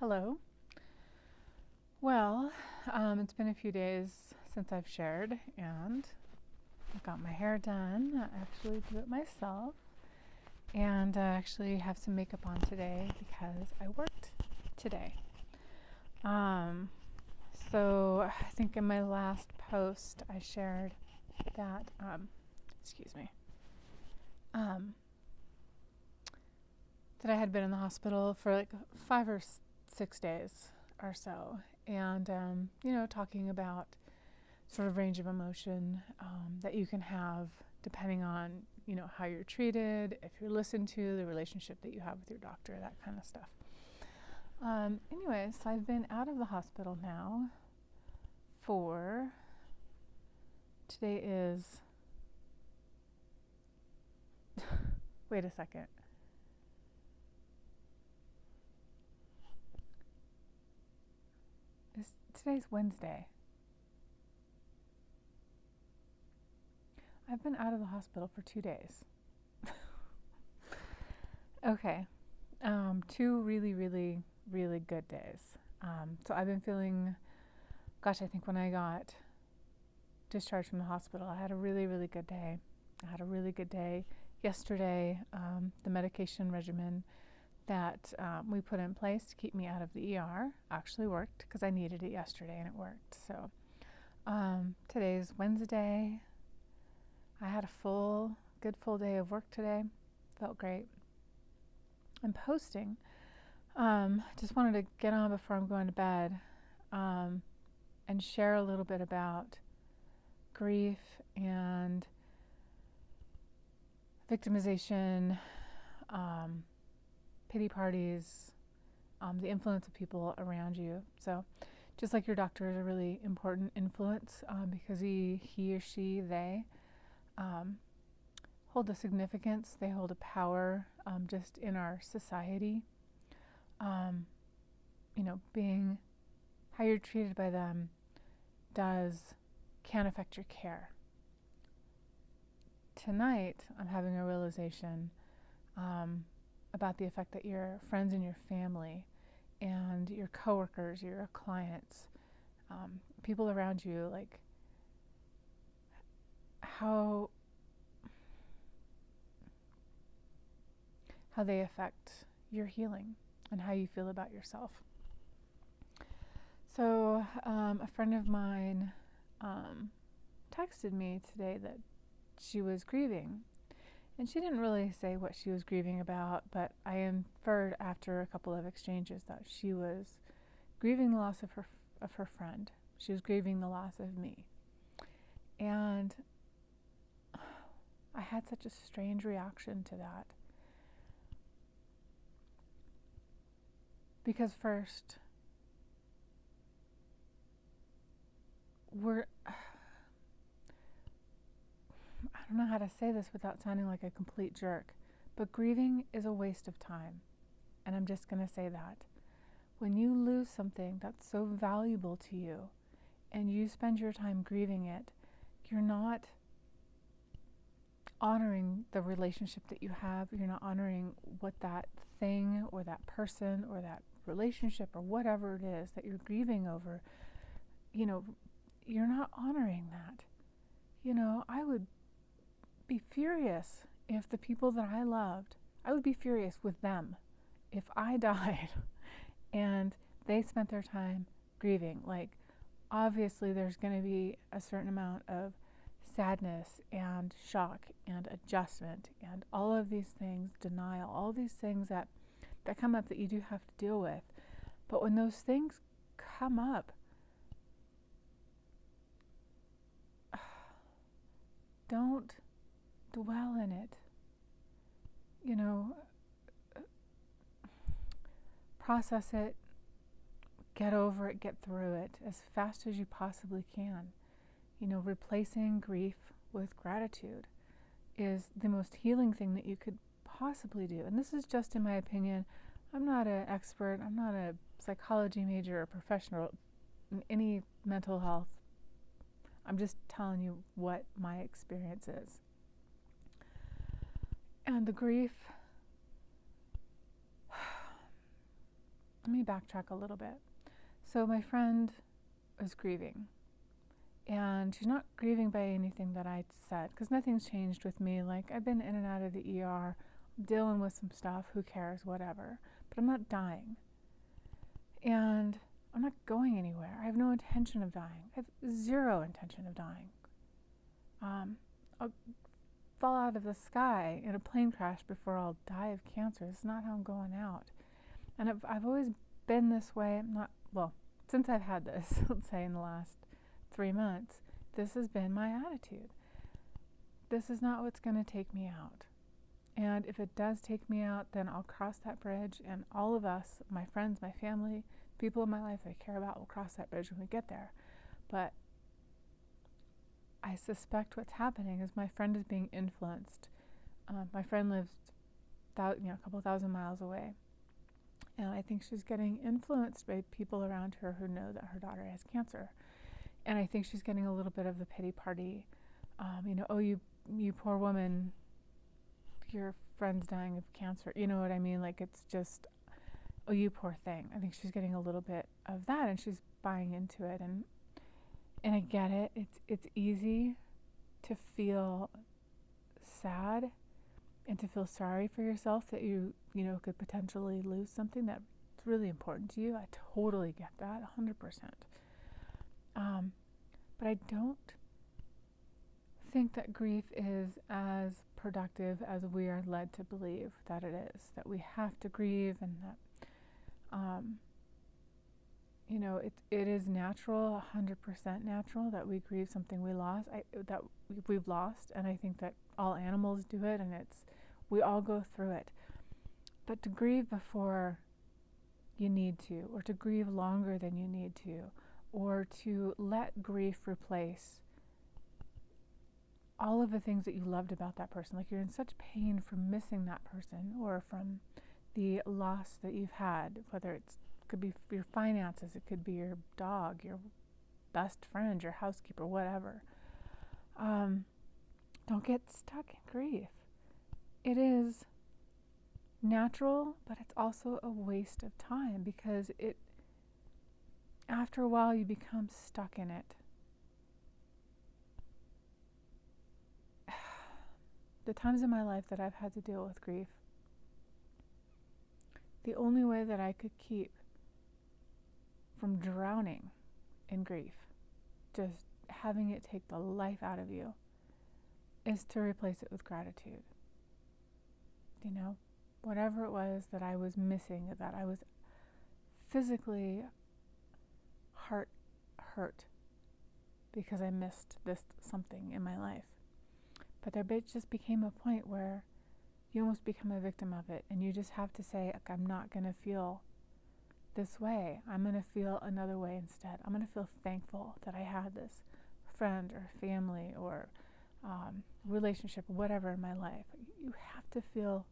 Hello. Well, it's been a few days since I've shared, and I got my hair done. I actually do it myself, and I actually have some makeup on today because I worked today. Um, so I think in my last post I shared that, excuse me, um, that I had been in the hospital for like 5 or 6 days or so, and talking about sort of range of emotion that you can have depending on how you're treated, if you're listened to, the relationship that you have with your doctor, that kind of stuff. Anyways, so I've been out of the hospital now for today is wait a second. Today's Wednesday. I've been out of the hospital for 2 days. Okay. Two really, really, really good days. So I've been feeling, gosh, I think when I got discharged from the hospital, I had a really, really good day. I had a really good day yesterday. The medication regimen that we put in place to keep me out of the ER actually worked because I needed it yesterday and it worked. So today's Wednesday. I had a good full day of work today. Felt great. I'm posting. Just wanted to get on before I'm going to bed and share a little bit about grief and victimization, pity parties, the influence of people around you. So just like your doctor is a really important influence because he or she, they hold a significance, they hold a power just in our society. Being how you're treated by them can affect your care. Tonight, I'm having a realization about the effect that your friends and your family and your coworkers, your clients, people around you, like how they affect your healing and how you feel about yourself. So a friend of mine texted me today that she was grieving. And she didn't really say what she was grieving about, but I inferred after a couple of exchanges that she was grieving the loss of her friend. She was grieving the loss of me. And I had such a strange reaction to that. Because first, I don't know how to say this without sounding like a complete jerk, but grieving is a waste of time. And I'm just going to say that. When you lose something that's so valuable to you and you spend your time grieving it, you're not honoring the relationship that you have. You're not honoring what that thing or that person or that relationship or whatever it is that you're grieving over, you're not honoring that. I would be furious if the people that I loved, I would be furious with them if I died and they spent their time grieving. Like, obviously there's going to be a certain amount of sadness and shock and adjustment and all of these things, denial, all these things that come up that you do have to deal with. But when those things come up, don't dwell in it. Process it, get over it, get through it as fast as you possibly can. Replacing grief with gratitude is the most healing thing that you could possibly do. And this is just in my opinion. I'm not an expert. I'm not a psychology major or professional in any mental health. I'm just telling you what my experience is. And the grief, let me backtrack a little bit. So my friend is grieving, and she's not grieving by anything that I said, because nothing's changed with me. Like, I've been in and out of the ER, dealing with some stuff, who cares, whatever. But I'm not dying. And I'm not going anywhere. I have no intention of dying. I have zero intention of dying. I'll fall out of the sky in a plane crash before I'll die of cancer. It's not how I'm going out. And I've always been this way. Since I've had this, let's say in the last 3 months, this has been my attitude. This is not what's going to take me out. And if it does take me out, then I'll cross that bridge, and all of us, my friends, my family, people in my life that I care about, will cross that bridge when we get there. But I suspect what's happening is my friend is being influenced. My friend lives a couple thousand miles away. And I think she's getting influenced by people around her who know that her daughter has cancer. And I think she's getting a little bit of the pity party. Oh, you poor woman, your friend's dying of cancer. You know what I mean? Like, it's just, oh, you poor thing. I think she's getting a little bit of that, and she's buying into it. And I get it. It's easy to feel sad and to feel sorry for yourself that you could potentially lose something that's really important to you. I totally get that, 100%. But I don't think that grief is as productive as we are led to believe that it is, that we have to grieve, and that it is natural, 100% natural, that we grieve something we've lost, and I think that all animals do it, and we all go through it. But to grieve before you need to, or to grieve longer than you need to, or to let grief replace all of the things that you loved about that person, like you're in such pain from missing that person, or from the loss that you've had, whether it could be your finances, it could be your dog, your best friend, your housekeeper, whatever. Don't get stuck in grief. It is natural, but it's also a waste of time, because after a while you become stuck in it. The times in my life that I've had to deal with grief, the only way that I could keep from drowning in grief, just having it take the life out of you, is to replace it with gratitude. Whatever it was that I was missing, that I was physically hurt because I missed this something in my life. But there just became a point where you almost become a victim of it, and you just have to say, I'm not going to feel this way. I'm going to feel another way instead. I'm going to feel thankful that I had this friend or family or relationship or whatever in my life. You have to feel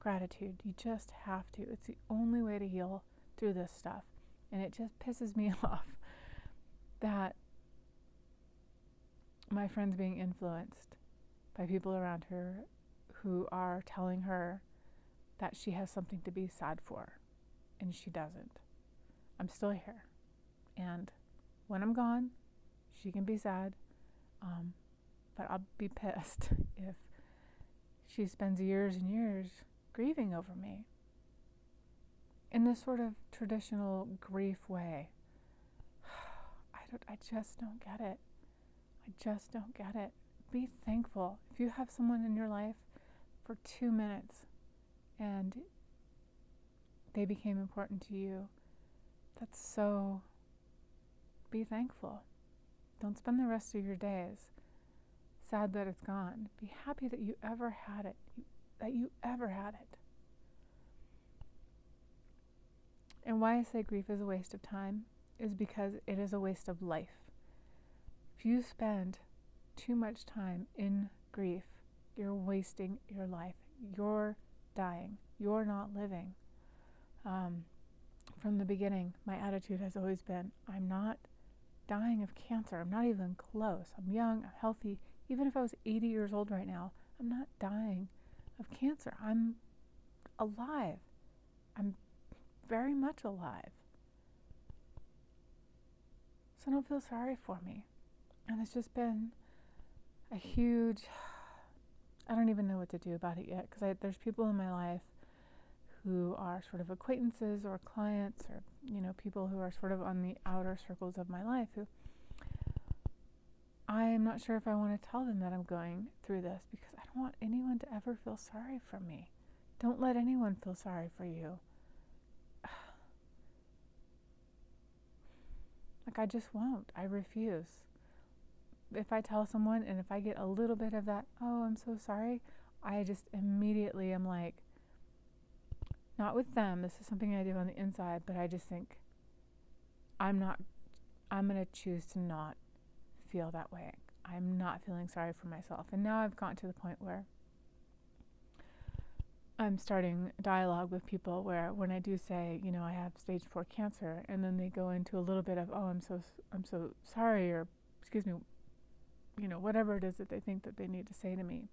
gratitude. You just have to. It's the only way to heal through this stuff. And it just pisses me off that my friend's being influenced by people around her who are telling her that she has something to be sad for, and she doesn't. I'm still here, and when I'm gone, she can be sad, but I'll be pissed if she spends years and years grieving over me in this sort of traditional grief way. I just don't get it. I just don't get it. Be thankful. If you have someone in your life for 2 minutes and they became important to you, be thankful. Don't spend the rest of your days sad that it's gone. Be happy that you ever had it. And why I say grief is a waste of time is because it is a waste of life. If you spend too much time in grief, you're wasting your life. You're dying. You're not living. From the beginning, my attitude has always been, I'm not dying of cancer. I'm not even close. I'm young, I'm healthy. Even if I was 80 years old right now, I'm not dying of cancer. I'm alive. I'm very much alive. So don't feel sorry for me. And it's just been a huge, I don't even know what to do about it yet, because there's people in my life who are sort of acquaintances or clients or, people who are sort of on the outer circles of my life who I'm not sure if I want to tell them that I'm going through this, because I don't want anyone to ever feel sorry for me. Don't let anyone feel sorry for you. Like, I just won't. I refuse. If I tell someone and if I get a little bit of that, oh, I'm so sorry, I just immediately am like, not with them, this is something I do on the inside, but I just think, I'm going to choose to not feel that way. I'm not feeling sorry for myself. And now I've gotten to the point where I'm starting dialogue with people where when I do say, I have stage 4 cancer, and then they go into a little bit of, oh, I'm so sorry, or excuse me, whatever it is that they think that they need to say to me.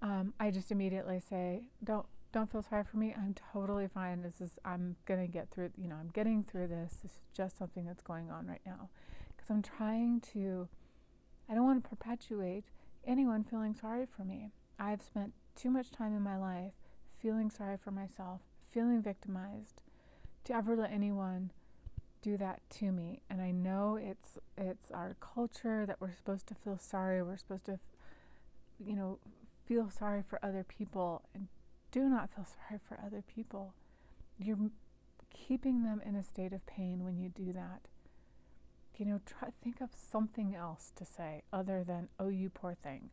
I just immediately say, don't feel sorry for me. I'm totally fine. I'm going to get through it. I'm getting through this. This is just something that's going on right now. Because I don't want to perpetuate anyone feeling sorry for me. I've spent too much time in my life feeling sorry for myself, feeling victimized, to ever let anyone do that to me. And I know it's our culture that we're supposed to feel sorry. We're supposed to, feel sorry for other people. And do not feel sorry for other people. You're keeping them in a state of pain when you do that. Think of something else to say other than, oh, you poor thing.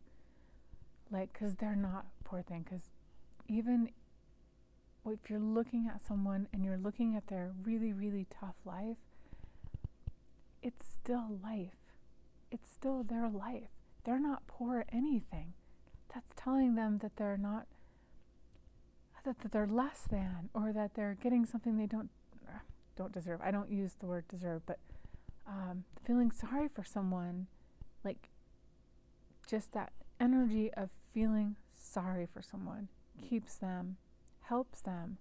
Because they're not poor thing. Because even if you're looking at someone and you're looking at their really, really tough life, it's still life. It's still their life. They're not poor at anything. That's telling them that they're not, that they're less than, or that they're getting something they don't deserve. I don't use the word deserve, but feeling sorry for someone, just that energy of feeling sorry for someone helps them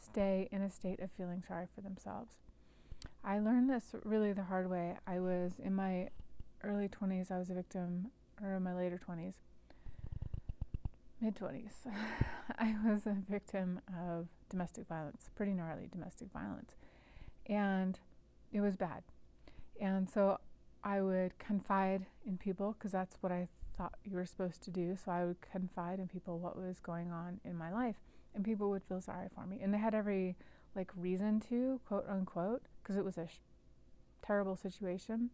stay in a state of feeling sorry for themselves. I learned this really the hard way. I was in my early 20s, I was a victim, or in my later 20s, mid-20s, I was a victim of domestic violence, pretty gnarly domestic violence. And it was bad. And so I would confide in people, because that's what I thought you were supposed to do. So I would confide in people what was going on in my life, and people would feel sorry for me. And they had every reason to, quote unquote, because it was a terrible situation.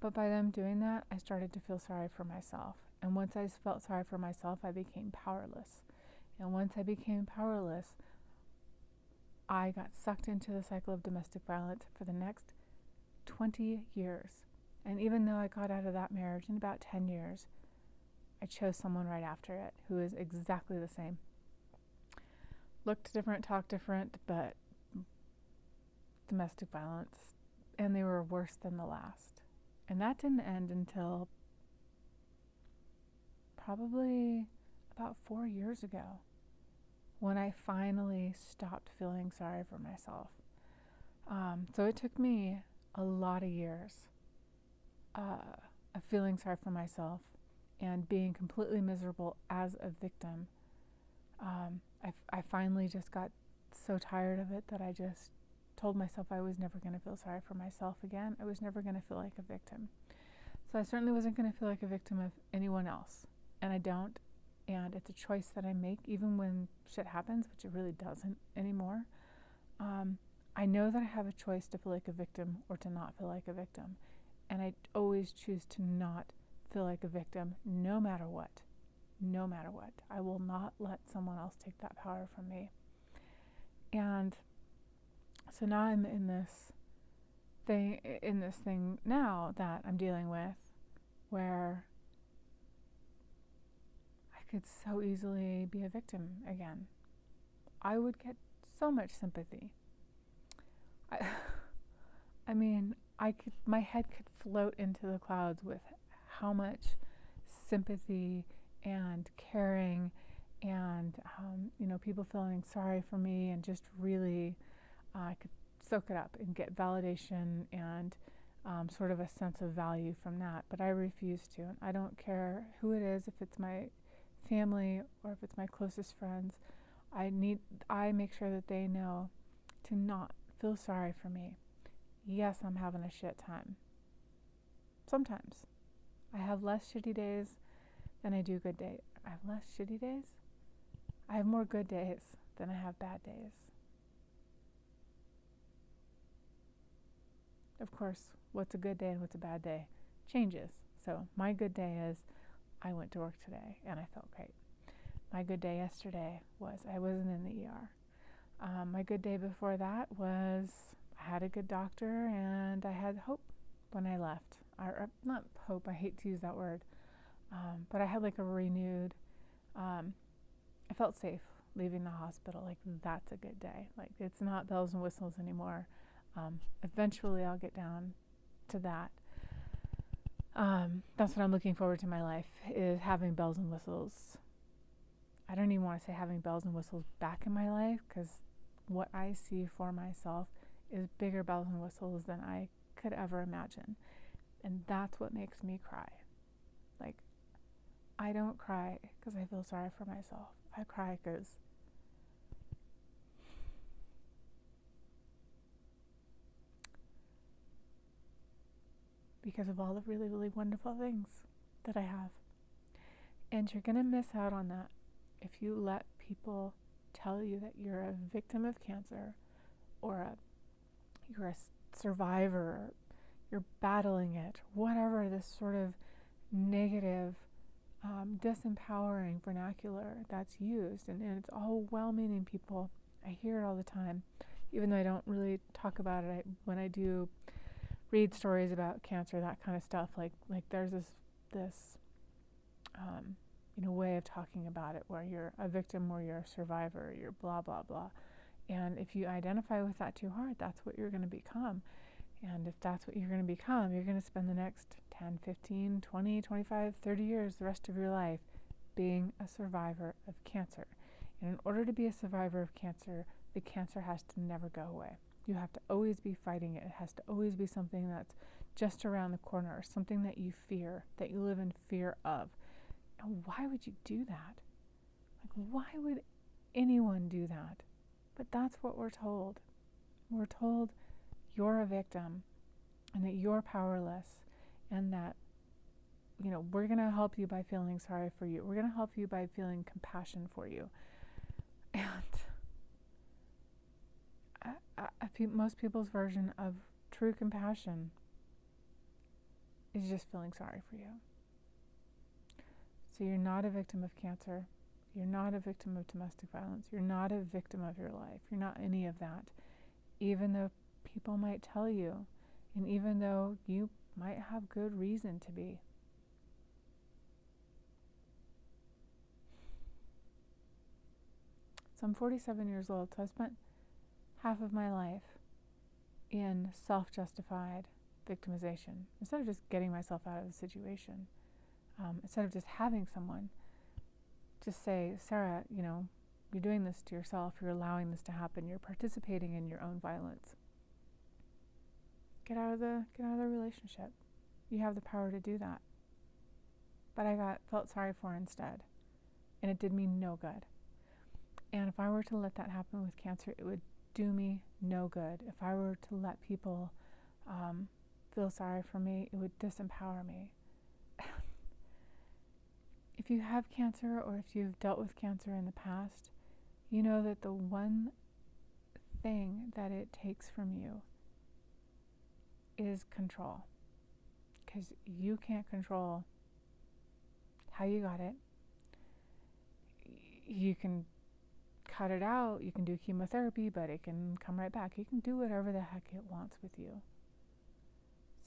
But by them doing that, I started to feel sorry for myself. And once I felt sorry for myself, I became powerless. And once I became powerless, I got sucked into the cycle of domestic violence for the next 20 years. And even though I got out of that marriage in about 10 years, I chose someone right after it who is exactly the same. Looked different, talked different, but domestic violence. And they were worse than the last. And that didn't end until probably about 4 years ago, when I finally stopped feeling sorry for myself. So it took me a lot of years of feeling sorry for myself and being completely miserable as a victim. I finally just got so tired of it that I just told myself I was never going to feel sorry for myself again. I was never going to feel like a victim. So I certainly wasn't going to feel like a victim of anyone else. And I don't. And it's a choice that I make, even when shit happens, which it really doesn't anymore. I know that I have a choice to feel like a victim or to not feel like a victim. And I always choose to not feel like a victim, no matter what. No matter what. I will not let someone else take that power from me. And so now I'm in this thing now that I'm dealing with, where I could so easily be a victim again. I would get so much sympathy. I mean, my head could float into the clouds with how much sympathy and caring and, people feeling sorry for me, and just really I could soak it up and get validation and sort of a sense of value from that. But I refuse to. And I don't care who it is, if it's my family or if it's my closest friends. I make sure that they know to not feel sorry for me. Yes, I'm having a shit time. Sometimes. I have less shitty days than I do good days. I have less shitty days? I have more good days than I have bad days. Of course, what's a good day and what's a bad day changes. So my good day is I went to work today and I felt great. My good day yesterday was I wasn't in the ER. My good day before that was I had a good doctor and I had hope when I left. Not hope, I hate to use that word, but I had like a renewed, I felt safe leaving the hospital. Like, that's a good day. Like, it's not bells and whistles anymore. Eventually I'll get down to that. That's what I'm looking forward to in my life, is having bells and whistles. I don't even want to say having bells and whistles back in my life, because what I see for myself is bigger bells and whistles than I could ever imagine. And that's what makes me cry. Like, I don't cry because I feel sorry for myself. I cry because of all the really, really wonderful things that I have. And you're going to miss out on that if you let people tell you that you're a victim of cancer, or you're a survivor, you're battling it, whatever this sort of negative, disempowering vernacular that's used. And it's all well-meaning people. I hear it all the time, even though I don't really talk about it. When I do read stories about cancer, that kind of stuff, like there's this way of talking about it, where you're a victim or you're a survivor, you're blah, blah, blah. And if you identify with that too hard, that's what you're going to become. And if that's what you're going to become, you're going to spend the next 10, 15, 20, 25, 30 years, the rest of your life, being a survivor of cancer. And in order to be a survivor of cancer, the cancer has to never go away. You have to always be fighting it. It has to always be something that's just around the corner, something that you fear, that you live in fear of. And why would you do that? Like, why would anyone do that? But that's what we're told. We're told you're a victim and that you're powerless, and that, we're going to help you by feeling sorry for you. We're going to help you by feeling compassion for you. And most people's version of true compassion is just feeling sorry for you. So you're not a victim of cancer. You're not a victim of domestic violence. You're not a victim of your life. You're not any of that. Even though people might tell you, and even though you might have good reason to be. So I'm 47 years old, so I spent half of my life in self-justified victimization. Instead of just getting myself out of the situation, instead of just having someone just say, Sarah, you're doing this to yourself, you're allowing this to happen, you're participating in your own violence. Get out of the relationship. You have the power to do that. But I felt sorry for her instead, and it did me no good. And if I were to let that happen with cancer, it would do me no good. If I were to let people feel sorry for me, it would disempower me. If you have cancer, or if you've dealt with cancer in the past, you know that the one thing that it takes from you is control. Because you can't control how you got it. You can cut it out, you can do chemotherapy, but it can come right back. You can do whatever the heck it wants with you.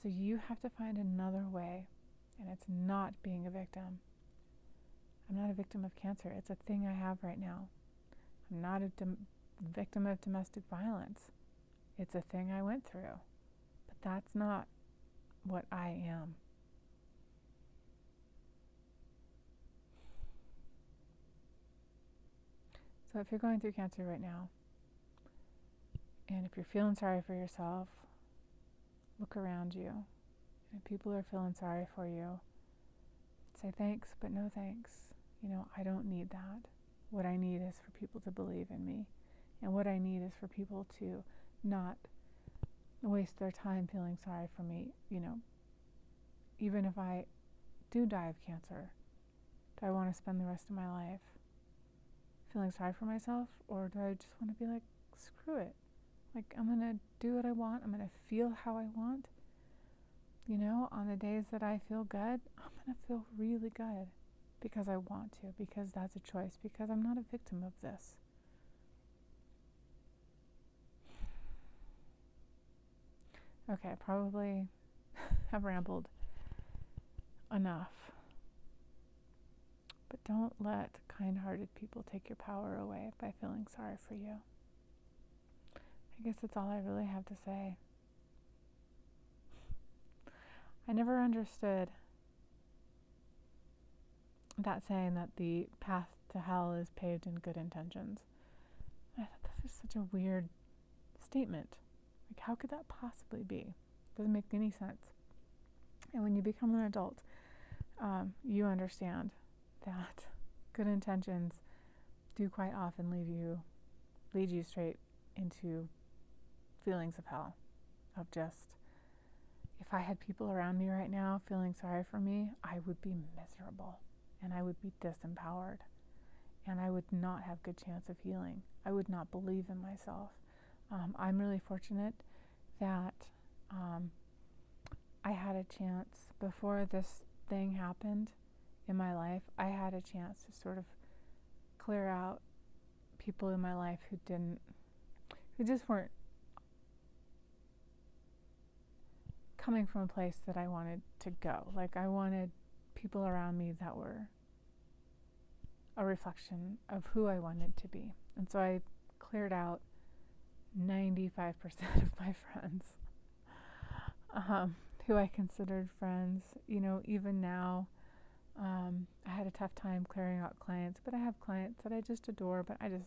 So you have to find another way, and it's not being a victim. I'm not a victim of cancer. It's a thing I have right now. I'm not a victim of domestic violence. It's a thing I went through. But that's not what I am. So if you're going through cancer right now, And if you're feeling sorry for yourself, look around you. And if people are feeling sorry for you, say thanks, but no thanks. I don't need that. What I need is for people to believe in me. And what I need is for people to not waste their time feeling sorry for me. Even if I do die of cancer, do I want to spend the rest of my life feeling sorry for myself? Or do I just want to be like, screw it. Like, I'm going to do what I want. I'm going to feel how I want. On the days that I feel good, I'm going to feel really good because I want to, because that's a choice, because I'm not a victim of this. Okay, I probably have rambled enough. But don't let kind-hearted people take your power away by feeling sorry for you. I guess that's all I really have to say. I never understood that saying that the path to hell is paved in good intentions. I thought this is such a weird statement. Like, how could that possibly be? It doesn't make any sense. And when you become an adult, you understand that good intentions do quite often lead you straight into feelings of hell, of just, if I had people around me right now feeling sorry for me, I would be miserable and I would be disempowered and I would not have good chance of healing. I would not believe in myself. I'm really fortunate that I had a chance before this thing happened in my life. I had a chance to sort of clear out people in my life who just weren't coming from a place that I wanted to go. Like, I wanted people around me that were a reflection of who I wanted to be. And so I cleared out 95% of my friends, who I considered friends. Even now, I had a tough time clearing out clients, but I have clients that I just adore, but I don't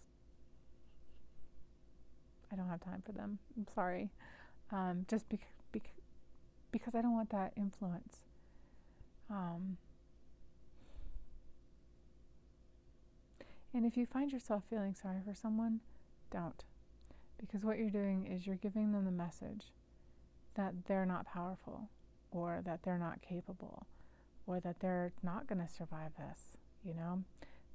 have time for them. I'm sorry. Just because I don't want that influence. And if you find yourself feeling sorry for someone, don't. Because what you're doing is you're giving them the message that they're not powerful, or that they're not capable, or that they're not going to survive this.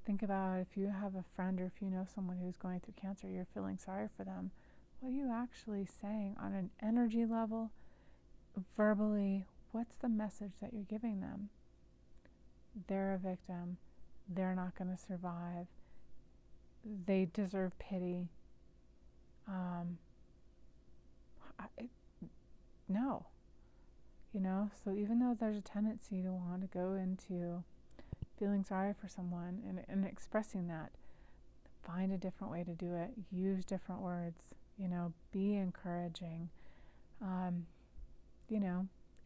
Think about, if you have a friend or if you know someone who's going through cancer, you're feeling sorry for them. What are you actually saying on an energy level, verbally? What's the message that you're giving them? They're a victim. They're not going to survive. They deserve pity. No. So even though there's a tendency to want to go into feeling sorry for someone and expressing that, find a different way to do it. Use different words. Be encouraging.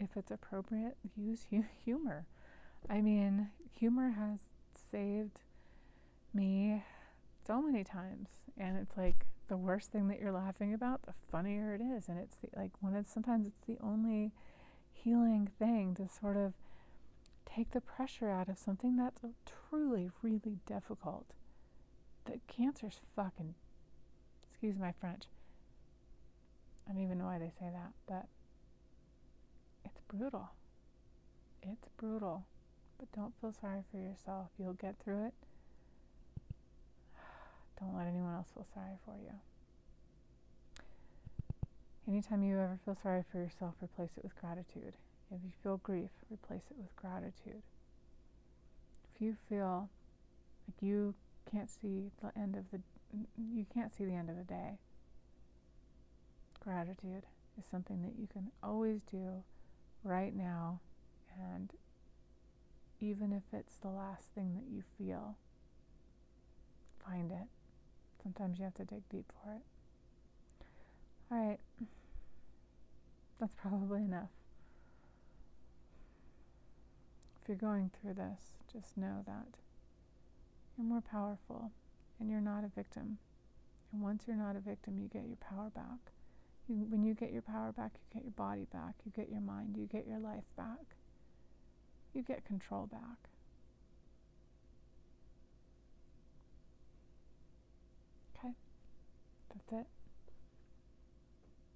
If it's appropriate, use humor. Humor has saved me so many times, and it's like the worst thing that you're laughing about, the funnier it is. And it's sometimes it's the only healing thing to sort of take the pressure out of something that's truly, really difficult. The cancer's fucking, excuse my French, I don't even know why they say that, but it's brutal. It's brutal. But don't feel sorry for yourself. You'll get through it. Don't let anyone else feel sorry for you. Anytime you ever feel sorry for yourself, replace it with gratitude. If you feel grief, replace it with gratitude. If you feel like you can't see the end of the day, gratitude is something that you can always do right now, and even if it's the last thing that you feel, find it. Sometimes you have to dig deep for it. All right, that's probably enough. If you're going through this, just know that you're more powerful and you're not a victim. And once you're not a victim, you get your power back. When you get your power back, you get your body back, you get your mind, you get your life back. You get control back. Okay? That's it.